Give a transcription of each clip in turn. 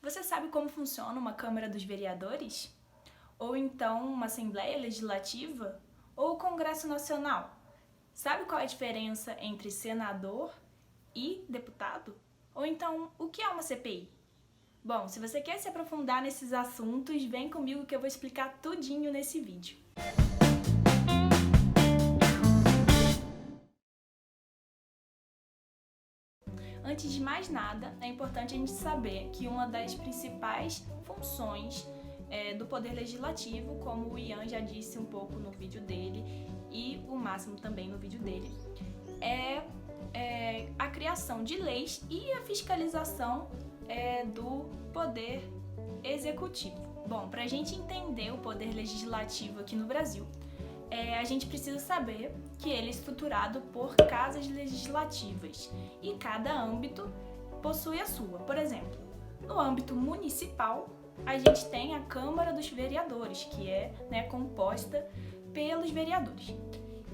Você sabe como funciona uma Câmara dos Vereadores? Ou então uma Assembleia Legislativa? Ou o Congresso Nacional? Sabe qual é a diferença entre senador e deputado? Ou então, o que é uma CPI? Bom, se você quer se aprofundar nesses assuntos, vem comigo que eu vou explicar tudinho nesse vídeo. Antes de mais nada, é importante a gente saber que uma das principais funções do Poder Legislativo, como o Ian já disse um pouco no vídeo dele e o Máximo também no vídeo dele, é a criação de leis e a fiscalização do Poder Executivo. Bom, para a gente entender o Poder Legislativo aqui no Brasil, a gente precisa saber que ele é estruturado por casas legislativas e cada âmbito possui a sua. Por exemplo, no âmbito municipal, a gente tem a Câmara dos Vereadores, que é composta pelos vereadores.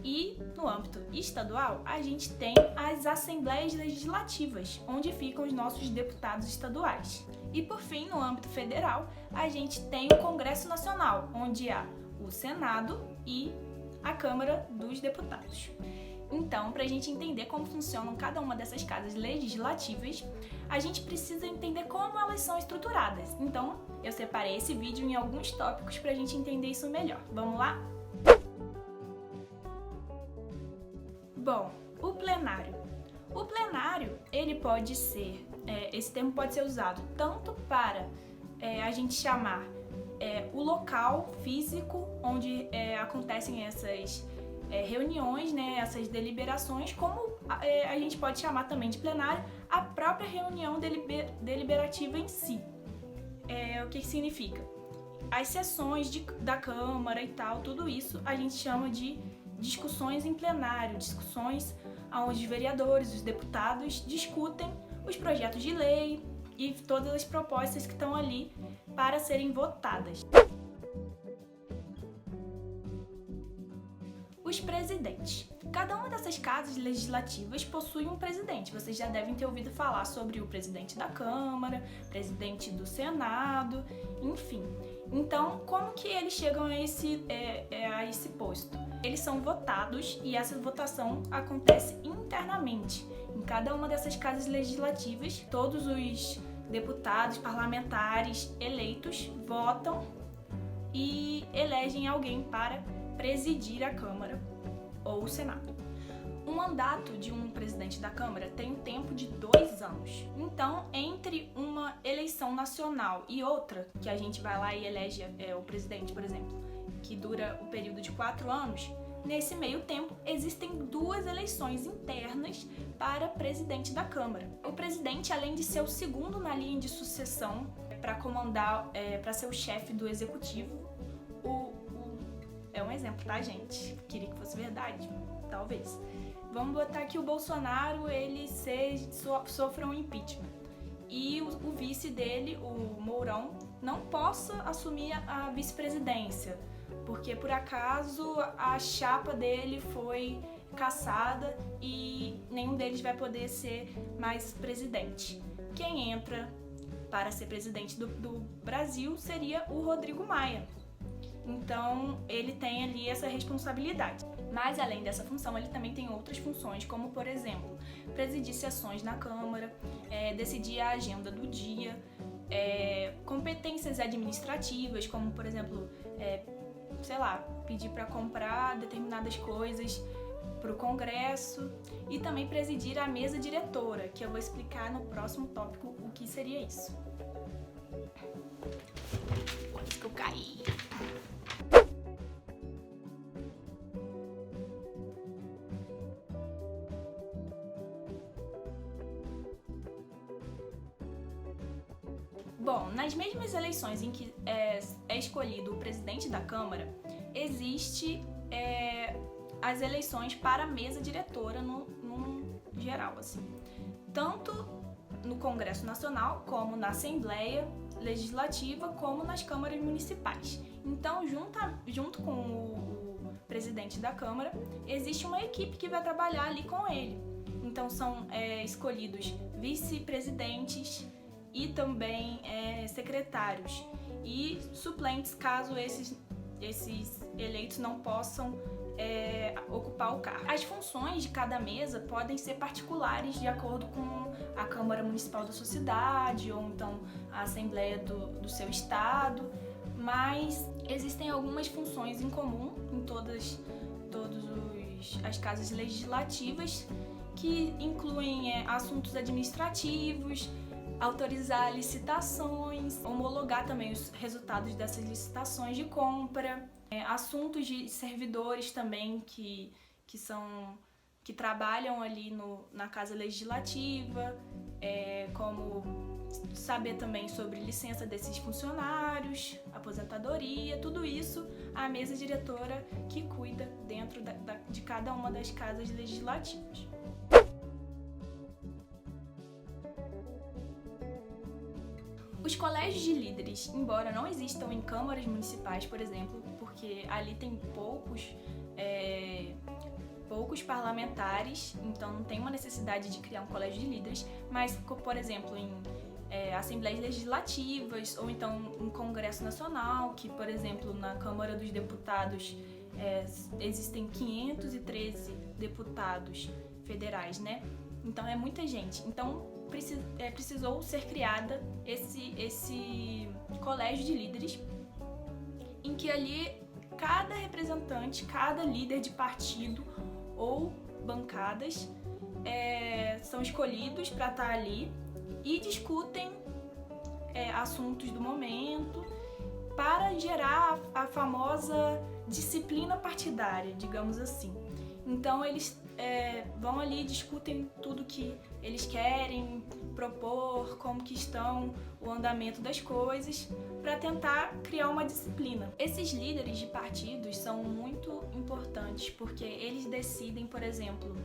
E no âmbito estadual, a gente tem as Assembleias Legislativas, onde ficam os nossos deputados estaduais. E por fim, no âmbito federal, a gente tem o Congresso Nacional, onde há o Senado e a Câmara dos Deputados. Então, para a gente entender como funcionam cada uma dessas casas legislativas, a gente precisa entender como elas são estruturadas. Então, eu separei esse vídeo em alguns tópicos para a gente entender isso melhor. Vamos lá? Bom, o plenário. O plenário, ele pode ser, esse termo pode ser usado tanto para a gente chamar o local físico onde acontecem essas reuniões, essas deliberações, como a gente pode chamar também de plenário a própria reunião deliberativa em si. O que significa? As sessões da Câmara e tal, tudo isso a gente chama de discussões em plenário, discussões onde os vereadores, os deputados discutem os projetos de lei e todas as propostas que estão ali para serem votadas. Os presidentes. Cada uma dessas casas legislativas possui um presidente. Vocês já devem ter ouvido falar sobre o presidente da Câmara, presidente do Senado, enfim. Então, como que eles chegam a esse posto? Eles são votados e essa votação acontece internamente. Em cada uma dessas casas legislativas, todos os deputados, parlamentares eleitos votam e elegem alguém para presidir a Câmara ou o Senado. O mandato de um presidente da Câmara tem um tempo de 2 anos. Então, entre uma eleição nacional e outra, que a gente vai lá e elege o presidente, por exemplo, que dura o período de 4 anos, nesse meio tempo existem 2 eleições internas para presidente da Câmara. O presidente, além de ser o segundo na linha de sucessão para comandar, para ser o chefe do executivo, é um exemplo, tá, gente? Queria que fosse verdade, talvez. Vamos botar que o Bolsonaro sofra um impeachment e o vice dele, o Mourão, não possa assumir a vice-presidência, porque por acaso a chapa dele foi cassada e nenhum deles vai poder ser mais presidente. Quem entra para ser presidente do Brasil seria o Rodrigo Maia. Então, ele tem ali essa responsabilidade. Mas, além dessa função, ele também tem outras funções, como, por exemplo, presidir sessões na Câmara, decidir a agenda do dia, competências administrativas, como, por exemplo, pedir para comprar determinadas coisas para o Congresso, e também presidir a mesa diretora, que eu vou explicar no próximo tópico o que seria isso. Quase que eu caí. Bom, nas mesmas eleições em que é escolhido o presidente da Câmara, existe as eleições para a mesa diretora no geral, assim. Tanto no Congresso Nacional, como na Assembleia Legislativa, como nas câmaras municipais. Então, junto com o presidente da Câmara, existe uma equipe que vai trabalhar ali com ele. Então, são escolhidos vice-presidentes e também secretários e suplentes, caso esses eleitos não possam ocupar o cargo. As funções de cada mesa podem ser particulares de acordo com a Câmara Municipal da sua cidade ou então a Assembleia do seu estado, mas existem algumas funções em comum em todas as casas legislativas, que incluem assuntos administrativos, autorizar licitações, homologar também os resultados dessas licitações de compra, assuntos de servidores também que trabalham ali na Casa Legislativa, como saber também sobre licença desses funcionários, aposentadoria, tudo isso a mesa diretora que cuida dentro de cada uma das casas legislativas. Os colégios de líderes, embora não existam em câmaras municipais, por exemplo, porque ali tem poucos parlamentares, então não tem uma necessidade de criar um colégio de líderes, mas, por exemplo, em assembleias legislativas ou então um Congresso Nacional, que, por exemplo, na Câmara dos Deputados existem 513 deputados federais, né? Então é muita gente. Então precisou ser criada esse colégio de líderes, em que ali cada representante, cada líder de partido ou bancadas são escolhidos para estar ali e discutem assuntos do momento para gerar a famosa disciplina partidária, digamos assim. Então eles vão ali e discutem tudo que eles querem propor, como que estão o andamento das coisas, para tentar criar uma disciplina. Esses líderes de partidos são muito importantes porque eles decidem, por exemplo,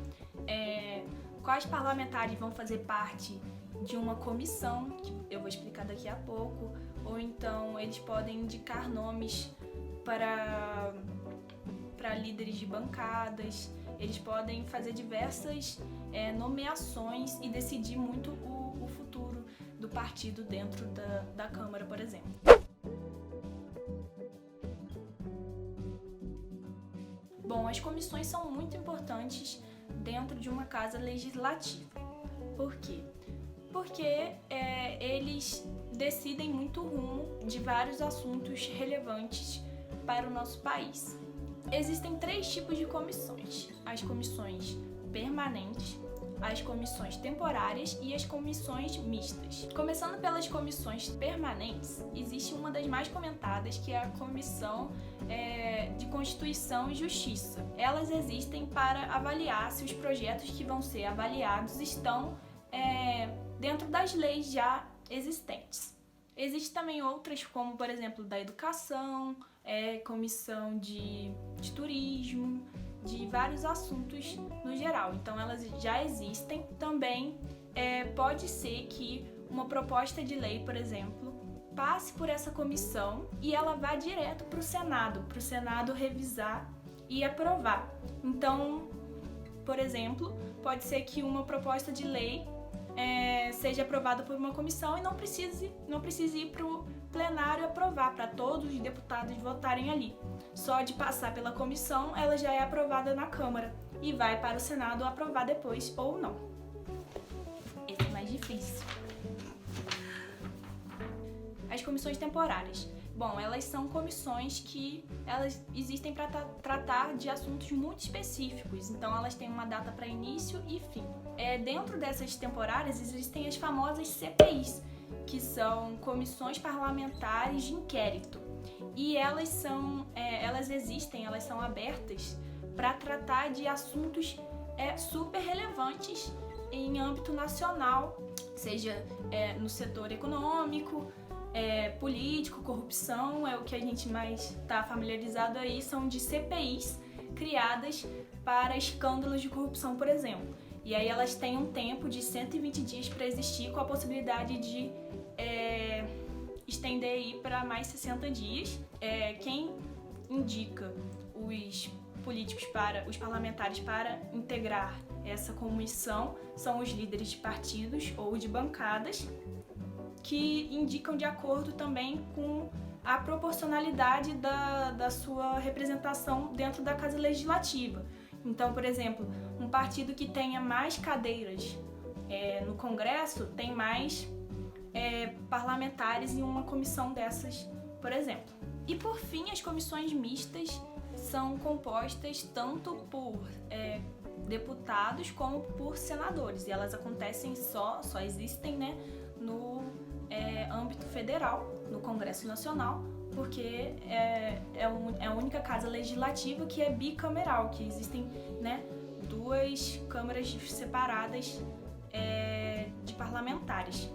quais parlamentares vão fazer parte de uma comissão, que eu vou explicar daqui a pouco, ou então eles podem indicar nomes para líderes de bancadas. Eles podem fazer diversas nomeações e decidir muito o futuro do partido dentro da Câmara, por exemplo. Bom, as comissões são muito importantes dentro de uma casa legislativa. Por quê? Porque eles decidem muito o rumo de vários assuntos relevantes para o nosso país. Existem 3 tipos de comissões: as comissões permanentes, as comissões temporárias e as comissões mistas. Começando pelas comissões permanentes, existe uma das mais comentadas, que é a Comissão de Constituição e Justiça. Elas existem para avaliar se os projetos que vão ser avaliados estão dentro das leis já existentes. Existem também outras, como por exemplo da educação, comissão de turismo, de vários assuntos no geral. Então elas já existem. Também pode ser que uma proposta de lei, por exemplo, passe por essa comissão e ela vá direto para o Senado revisar e aprovar. Então, por exemplo, pode ser que uma proposta de lei seja aprovada por uma comissão e não precise ir para o plenário aprovar, para todos os deputados votarem ali. Só de passar pela comissão, ela já é aprovada na Câmara e vai para o Senado aprovar depois ou não. Esse é mais difícil. As comissões temporárias. Bom, elas são comissões que elas existem para tratar de assuntos muito específicos, então elas têm uma data para início e fim. Dentro dessas temporárias existem as famosas CPIs, que são comissões parlamentares de inquérito, e elas são abertas para tratar de assuntos super relevantes em âmbito nacional, seja no setor econômico, político, corrupção, é o que a gente mais está familiarizado aí, são de CPIs criadas para escândalos de corrupção, por exemplo. E aí elas têm um tempo de 120 dias para existir, com a possibilidade de estender aí para mais 60 dias. Quem indica os parlamentares para integrar essa comissão são os líderes de partidos ou de bancadas. que indicam de acordo também com a proporcionalidade da sua representação dentro da Casa Legislativa. Então, por exemplo, um partido que tenha mais cadeiras no Congresso tem mais parlamentares em uma comissão dessas, por exemplo. E por fim, as comissões mistas são compostas tanto por deputados como por senadores, e elas acontecem só existem, né, no âmbito federal, no Congresso Nacional, porque é a única casa legislativa que é bicameral, que existem, né, duas câmaras separadas de parlamentares.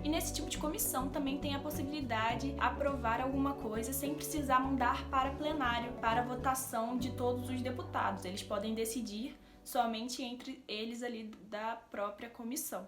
E nesse tipo de comissão também tem a possibilidade de aprovar alguma coisa sem precisar mandar para plenário, para votação de todos os deputados. Eles podem decidir somente entre eles ali da própria comissão.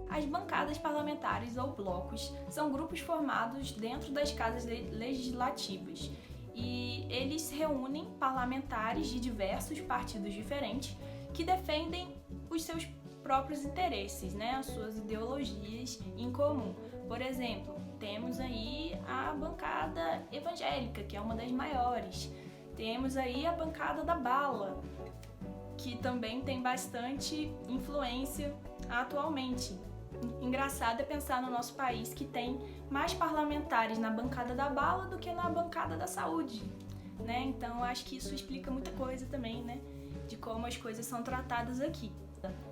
As bancadas parlamentares ou blocos são grupos formados dentro das casas legislativas e eles reúnem parlamentares de diversos partidos diferentes que defendem os seus próprios interesses, né, as suas ideologias em comum. Por exemplo, temos aí a bancada evangélica, que é uma das maiores. Temos aí a bancada da bala, que também tem bastante influência atualmente. Engraçado é pensar no nosso país que tem mais parlamentares na bancada da bala do que na bancada da saúde, né? Então acho que isso explica muita coisa também, né, de como as coisas são tratadas aqui.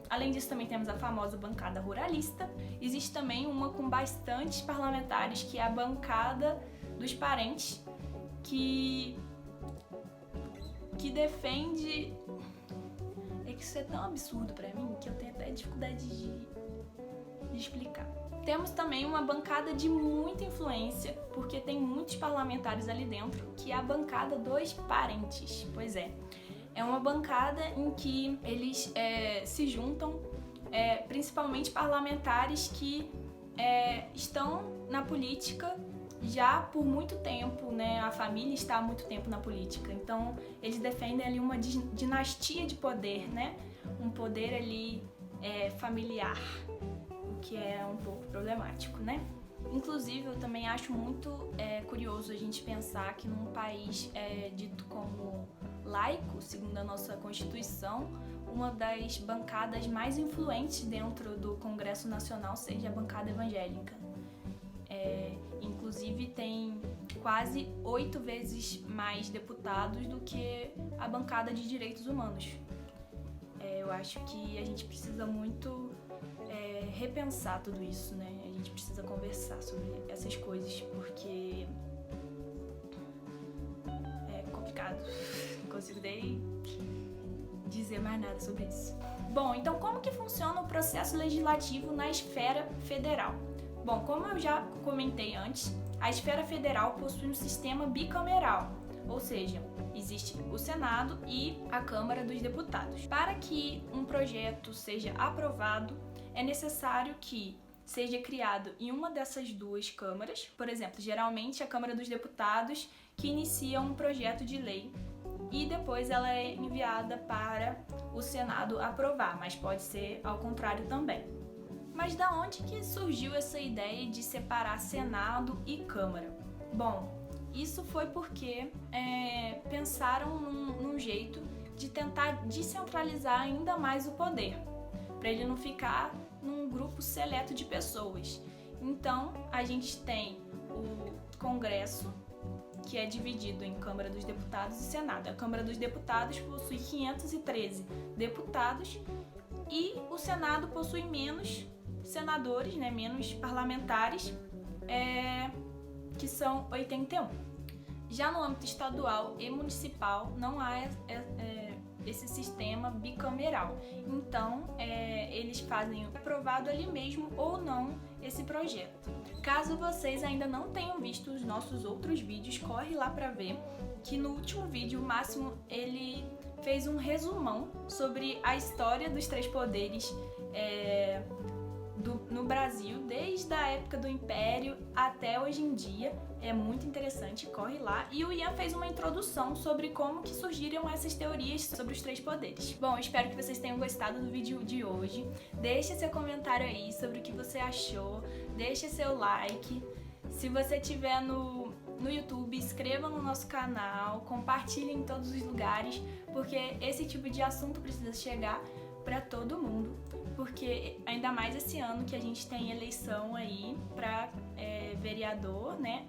Além disso, também temos a famosa bancada ruralista. Existe também uma com bastantes parlamentares, que é a bancada dos parentes, que defende... É que isso é tão absurdo pra mim que eu tenho até dificuldade de explicar. Temos também uma bancada de muita influência, porque tem muitos parlamentares ali dentro, que é a bancada dos parentes. Pois é. É uma bancada em que eles se juntam, principalmente parlamentares que estão na política já por muito tempo, né? A família está há muito tempo na política, então eles defendem ali uma dinastia de poder, né? Um poder ali familiar, o que é um pouco problemático, né? Inclusive, eu também acho muito curioso a gente pensar que num país dito como laico, segundo a nossa Constituição, uma das bancadas mais influentes dentro do Congresso Nacional seja a bancada evangélica. Inclusive, tem quase 8 vezes mais deputados do que a bancada de direitos humanos. Eu acho que a gente precisa muito repensar tudo isso, né? A gente precisa conversar sobre essas coisas, porque é complicado. Não consigo nem dizer mais nada sobre isso. Bom, então como que funciona o processo legislativo na esfera federal? Bom, como eu já comentei antes, a esfera federal possui um sistema bicameral, ou seja, existe o Senado e a Câmara dos Deputados. Para que um projeto seja aprovado, é necessário que seja criado em uma dessas duas câmaras. Por exemplo, geralmente a Câmara dos Deputados que inicia um projeto de lei e depois ela é enviada para o Senado aprovar, mas pode ser ao contrário também. Mas da onde que surgiu essa ideia de separar Senado e Câmara? Bom, isso foi porque pensaram num jeito de tentar descentralizar ainda mais o poder, para ele não ficar num grupo seleto de pessoas. Então, a gente tem o Congresso, que é dividido em Câmara dos Deputados e Senado. A Câmara dos Deputados possui 513 deputados e o Senado possui menos senadores, né, menos parlamentares, que são 81. Já no âmbito estadual e municipal não há esse sistema bicameral. Então, eles fazem aprovado ali mesmo ou não esse projeto. Caso vocês ainda não tenham visto os nossos outros vídeos, corre lá para ver que no último vídeo o Máximo ele fez um resumão sobre a história dos três poderes no Brasil, desde desde a época do Império até hoje em dia. É muito interessante, corre lá. E o Ian fez uma introdução sobre como que surgiram essas teorias sobre os 3 poderes. Bom, espero que vocês tenham gostado do vídeo de hoje. Deixe seu comentário aí sobre o que você achou, deixe seu like. Se você estiver no YouTube, inscreva no nosso canal, compartilhe em todos os lugares, porque esse tipo de assunto precisa chegar para todo mundo, porque ainda mais esse ano que a gente tem eleição aí para vereador, né?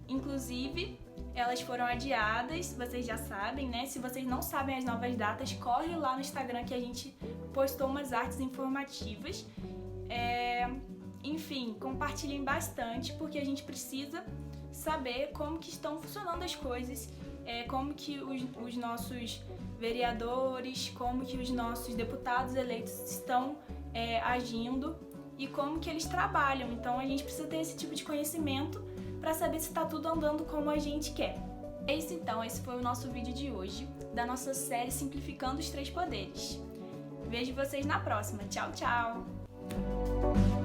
Inclusive, elas foram adiadas, vocês já sabem, né? Se vocês não sabem as novas datas, corre lá no Instagram que a gente postou umas artes informativas. Enfim, compartilhem bastante, porque a gente precisa saber como que estão funcionando as coisas, como que os nossos vereadores, como que os nossos deputados eleitos estão agindo e como que eles trabalham. Então a gente precisa ter esse tipo de conhecimento para saber se está tudo andando como a gente quer. É isso então, esse foi o nosso vídeo de hoje, da nossa série Simplificando os 3 Poderes. Vejo vocês na próxima. Tchau, tchau!